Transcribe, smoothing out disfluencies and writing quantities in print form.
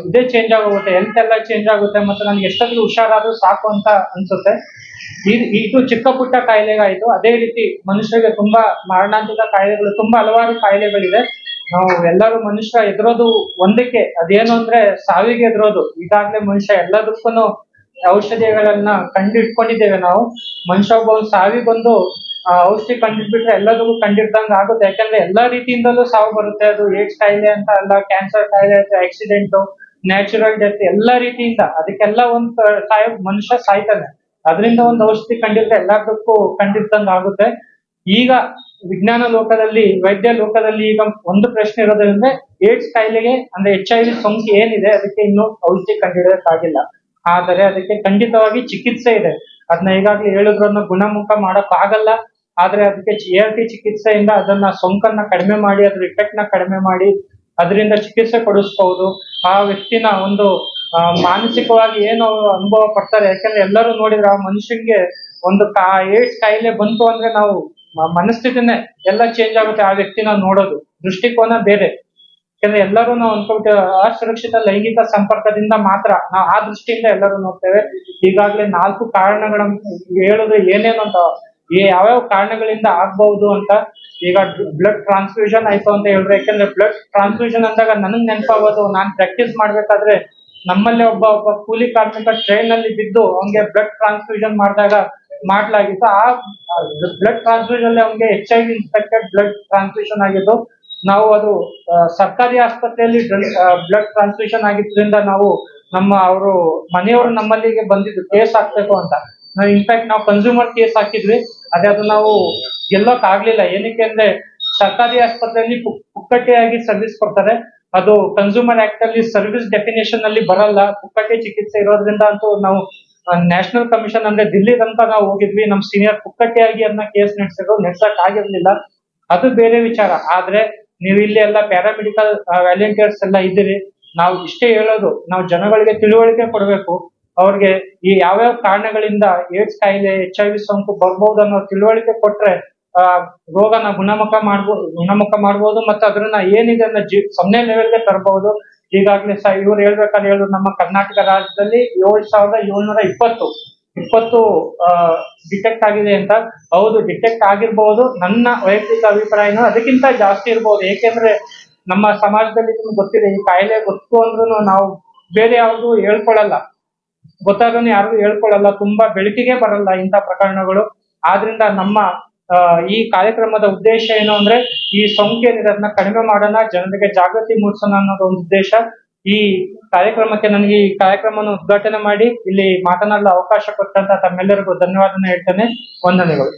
ಇದೇ ಚೇಂಜ್ ಆಗೋಗುತ್ತೆ, ಹೆಲ್ತ್ ಎಲ್ಲ ಚೇಂಜ್ ಆಗುತ್ತೆ, ಮತ್ತೆ ನನ್ಗೆ ಎಷ್ಟಾದ್ರೂ ಹುಷಾರಾದ್ರೂ ಸಾಕು ಅಂತ ಅನ್ಸುತ್ತೆ. ಇದು ಚಿಕ್ಕ ಪುಟ್ಟ ಕಾಯಿಲೆಗಾಯ್ತು. ಅದೇ ರೀತಿ ಮನುಷ್ಯರಿಗೆ ತುಂಬಾ ಮಾರಣಾಂತಿಕ ಕಾಯಿಲೆಗಳು, ತುಂಬಾ ಹಲವಾರು ಕಾಯಿಲೆಗಳಿದೆ. ನಾವು ಎಲ್ಲರೂ ಮನುಷ್ಯ ಎದುರೋದು ಒಂದಕ್ಕೆ, ಅದೇನು ಅಂದ್ರೆ ಸಾವಿಗೆ ಎದುರೋದು. ಈಗಾಗ್ಲೇ ಮನುಷ್ಯ ಎಲ್ಲದಕ್ಕೂ ಔಷಧಿಗಳನ್ನ ಕಂಡಿಟ್ಕೊಂಡಿದ್ದೇವೆ ನಾವು. ಮನುಷ್ಯ ಒಬ್ಬ ಸಾವಿಗೊಂದು ಔಷಧಿ ಕಂಡಿಟ್ಬಿಟ್ರೆ ಎಲ್ಲದಕ್ಕೂ ಕಂಡಿಡ್ದಂಗ ಆಗುತ್ತೆ. ಯಾಕಂದ್ರೆ ಎಲ್ಲಾ ರೀತಿಯಿಂದಲೂ ಸಾವು ಬರುತ್ತೆ. ಅದು ಏಡ್ಸ್ ಕಾಯಿಲೆ ಅಂತ ಅಲ್ಲ, ಕ್ಯಾನ್ಸರ್ ಕಾಯಿಲೆ, ಆಕ್ಸಿಡೆಂಟ್, ನ್ಯಾಚುರಲ್ ಡೆತ್, ಎಲ್ಲಾ ರೀತಿಯಿಂದ ಅದಕ್ಕೆಲ್ಲ ಒಂದು ಮನುಷ್ಯ ಸಾಯ್ತಾನೆ. ಅದರಿಂದ ಒಂದು ಔಷಧಿ ಕಂಡಿದ್ರೆ ಎಲ್ಲದಕ್ಕೂ ಕಂಡಿಡ್ದಂಗ ಆಗುತ್ತೆ. ಈಗ ವಿಜ್ಞಾನ ಲೋಕದಲ್ಲಿ, ವೈದ್ಯ ಲೋಕದಲ್ಲಿ ಈಗ ಒಂದು ಪ್ರಶ್ನೆ ಇರೋದ್ರಿಂದ ಏಡ್ಸ್ ಕಾಯಿಲೆಗೆ ಅಂದ್ರೆ HIV ಸೋಂಕು ಏನಿದೆ ಅದಕ್ಕೆ ಇನ್ನೂ ಔಷಧಿ ಕಂಡುಹಿಡಿಯಕ್ಕಾಗಿಲ್ಲ. ಆದರೆ ಅದಕ್ಕೆ ಖಂಡಿತವಾಗಿ ಚಿಕಿತ್ಸೆ ಇದೆ. ಅದನ್ನ ಈಗಾಗಲೇ ಹೇಳಿದ್ರನ್ನ ಗುಣಮುಖ ಮಾಡಕ್ ಆಗಲ್ಲ. ಆದ್ರೆ ಅದಕ್ಕೆ ART ಚಿಕಿತ್ಸೆಯಿಂದ ಅದನ್ನ ಸೋಂಕನ್ನ ಕಡಿಮೆ ಮಾಡಿ, ಅದ್ರ ಇಫೆಕ್ಟ್ ನ ಕಡಿಮೆ ಮಾಡಿ ಅದರಿಂದ ಚಿಕಿತ್ಸೆ ಕೊಡಿಸ್ಬಹುದು. ಆ ವ್ಯಕ್ತಿನ ಒಂದು ಮಾನಸಿಕವಾಗಿ ಏನು ಅನುಭವ ಪಡ್ತಾರೆ. ಯಾಕಂದ್ರೆ ಎಲ್ಲರೂ ನೋಡಿದ್ರೆ ಆ ಮನುಷ್ಯನ್ಗೆ ಒಂದು ಏಡ್ಸ್ ಕಾಯಿಲೆ ಬಂತು ಅಂದ್ರೆ ನಾವು ಮನಸ್ಥಿತಿನೇ ಎಲ್ಲ ಚೇಂಜ್ ಆಗುತ್ತೆ. ಆ ವ್ಯಕ್ತಿನ ನೋಡೋದು ದೃಷ್ಟಿಕೋನ ಬೇರೆ. ಯಾಕಂದ್ರೆ ಎಲ್ಲರೂ ನಾವು ಅನ್ಕೊಳ್ತೇವೆ ಅಸುರಕ್ಷಿತ ಲೈಂಗಿಕ ಸಂಪರ್ಕದಿಂದ ಮಾತ್ರ, ನಾವು ಆ ದೃಷ್ಟಿಯಿಂದ ಎಲ್ಲರೂ ನೋಡ್ತೇವೆ. ಈಗಾಗಲೇ 4 ಕಾರಣಗಳನ್ನ ಹೇಳಿದ್ರೆ ಏನೇನು ಅಂತ, ಯಾವ್ಯಾವ ಕಾರಣಗಳಿಂದ ಆಗ್ಬಹುದು ಅಂತ. ಈಗ ಬ್ಲಡ್ ಟ್ರಾನ್ಸ್ಫ್ಯೂಷನ್ ಆಯ್ತು ಅಂತ ಹೇಳಿದ್ರೆ, ಯಾಕಂದ್ರೆ ಬ್ಲಡ್ ಟ್ರಾನ್ಸ್ಫ್ಯೂಷನ್ ಅಂದಾಗ ನನಗ್ ನೆನಪಾಗೋದು, ನಾನ್ ಪ್ರಾಕ್ಟೀಸ್ ಮಾಡ್ಬೇಕಾದ್ರೆ ನಮ್ಮಲ್ಲೇ ಒಬ್ಬ ಕೂಲಿ ಕಾರ್ಮಿಕ ಟ್ರೈನ್ ಅಲ್ಲಿ ಬಿದ್ದು ಅವನಿಗೆ ಬ್ಲಡ್ ಟ್ರಾನ್ಸ್ಫ್ಯೂಷನ್ ಮಾಡ್ಲಾಗಿತ್ತು. ಆ ಬ್ಲಡ್ ಟ್ರಾನ್ಸ್ಫ್ಯೂಷನ್ ಅಲ್ಲಿ ಅವನಿಗೆ HIV ಇನ್ಫೆಕ್ಟೆಡ್ ಬ್ಲಡ್ ಟ್ರಾನ್ಸ್ಫ್ಯೂಷನ್ ಆಗಿದ್ದು. ನಾವು ಅದು ಸರ್ಕಾರಿ ಆಸ್ಪತ್ರೆಯಲ್ಲಿ ಬ್ಲಡ್ ಟ್ರಾನ್ಸ್ಫ್ಯೂಷನ್ ಆಗಿದ್ರಿಂದ ನಾವು ಅವರು ಮನೆಯವರು ನಮ್ಮಲ್ಲಿಗೆ ಬಂದಿದ್ದು ಕೇಸ್ ಹಾಕ್ಬೇಕು ಅಂತ. ನಾವು ಇನ್ಫ್ಯಾಕ್ಟ್ ನಾವು ಕನ್ಸ್ಯೂಮರ್ ಕೇಸ್ ಹಾಕಿದ್ವಿ. ಅದೇ ಅದು ನಾವು ಗೆಲ್ಲೋಕ್ ಆಗ್ಲಿಲ್ಲ. ಏನಕ್ಕೆ ಅಂದ್ರೆ ಸರ್ಕಾರಿ ಆಸ್ಪತ್ರೆಯಲ್ಲಿ ಪುಕ್ಕಟೆಯಾಗಿ ಸರ್ವಿಸ್ ಕೊಡ್ತಾರೆ. ಅದು ಕನ್ಸ್ಯೂಮರ್ ಆಕ್ಟ್ ಅಲ್ಲಿ ಸರ್ವಿಸ್ ಡೆಫಿನೇಷನ್ ಅಲ್ಲಿ ಬರಲ್ಲ. ಪುಕ್ಕಟೆ ಚಿಕಿತ್ಸೆ ಇರೋದ್ರಿಂದ ಅಂತೂ ನಾವು ನ್ಯಾಷನಲ್ ಕಮಿಷನ್ ಅಂದ್ರೆ ದಿಲ್ಲಿ ತನಕ ನಾವು ಹೋಗಿದ್ವಿ. ನಮ್ ಸೀನಿಯರ್ ಪುಕ್ಕಟೆಯಾಗಿ ಅದನ್ನ ಕೇಸ್ ನಡೆಸಕ್ ಆಗಿರ್ಲಿಲ್ಲ. ಅದು ಬೇರೆ ವಿಚಾರ. ಆದ್ರೆ ನೀವು ಇಲ್ಲಿ ಎಲ್ಲ ಪ್ಯಾರಾಮೆಡಿಕಲ್ ವ್ಯಾಲಂಟಿಯರ್ಸ್ ಎಲ್ಲ ಇದ್ದೀರಿ. ನಾವು ಇಷ್ಟೇ ಹೇಳೋದು, ನಾವು ಜನಗಳಿಗೆ ತಿಳುವಳಿಕೆ ಕೊಡ್ಬೇಕು. ಅವ್ರಿಗೆ ಈ ಯಾವ್ಯಾವ ಕಾರಣಗಳಿಂದ ಏಡ್ಸ್ ಕಾಯಿಲೆ, HIV ಸೋಂಕು ಬರ್ಬಹುದು ಅನ್ನೋ ತಿಳುವಳಿಕೆ ಕೊಟ್ರೆ ರೋಗನ ಗುಣಮುಖ ಮಾಡ್ಬೋದು. ಮತ್ತೆ ಅದನ್ನ ಏನಿದೆ ಅನ್ನೋ 0 ಲೆವೆಲ್ಗೆ ತರಬಹುದು. ಈಗಾಗಲೇ ಇವ್ರು ಹೇಳ್ಬೇಕಾದ್ರೆ ಹೇಳಿದ್ರು, ನಮ್ಮ ಕರ್ನಾಟಕ ರಾಜ್ಯದಲ್ಲಿ 7,720 ಡಿಟೆಕ್ಟ್ ಆಗಿದೆ ಅಂತ. ಹೌದು, ಡಿಟೆಕ್ಟ್ ಆಗಿರ್ಬಹುದು. ನನ್ನ ವೈಯಕ್ತಿಕ ಅಭಿಪ್ರಾಯನೂ ಅದಕ್ಕಿಂತ ಜಾಸ್ತಿ ಇರ್ಬೋದು. ಏಕೆಂದ್ರೆ ನಮ್ಮ ಸಮಾಜದಲ್ಲಿ ನಿಮ್ಗೆ ಗೊತ್ತಿದೆ, ಈ ಕಾಯಿಲೆ ಗೊತ್ತು ಅಂದ್ರೂ ನಾವು ಬೇರೆ ಯಾವ್ದು ಹೇಳ್ಕೊಳಲ್ಲ, ಗೊತ್ತಾದ್ರೂ ಯಾರಿಗೂ ಹೇಳ್ಕೊಳಲ್ಲ. ತುಂಬಾ ಬೆಳಕಿಗೆ ಬರಲ್ಲ ಇಂಥ ಪ್ರಕರಣಗಳು. ಆದ್ರಿಂದ ನಮ್ಮ ಈ ಕಾರ್ಯಕ್ರಮದ ಉದ್ದೇಶ ಏನು ಅಂದ್ರೆ, ಈ ಸೋಂಕು ಏನಿದೆ ಅದನ್ನ ಕಡಿಮೆ ಮಾಡೋಣ, ಜನರಿಗೆ ಜಾಗೃತಿ ಮೂಡಿಸೋಣ ಅನ್ನೋದು ಒಂದು ಉದ್ದೇಶ. ಈ ಕಾರ್ಯಕ್ರಮಕ್ಕೆ ನನಗೆ ಈ ಕಾರ್ಯಕ್ರಮವನ್ನು ಉದ್ಘಾಟನೆ ಮಾಡಿ ಇಲ್ಲಿ ಮಾತನಾಡಲು ಅವಕಾಶ ಕೊಟ್ಟಂತ ತಮ್ಮೆಲ್ಲರಿಗೂ ಧನ್ಯವಾದನ ಹೇಳ್ತೇನೆ. ವಂದನೆಗಳು.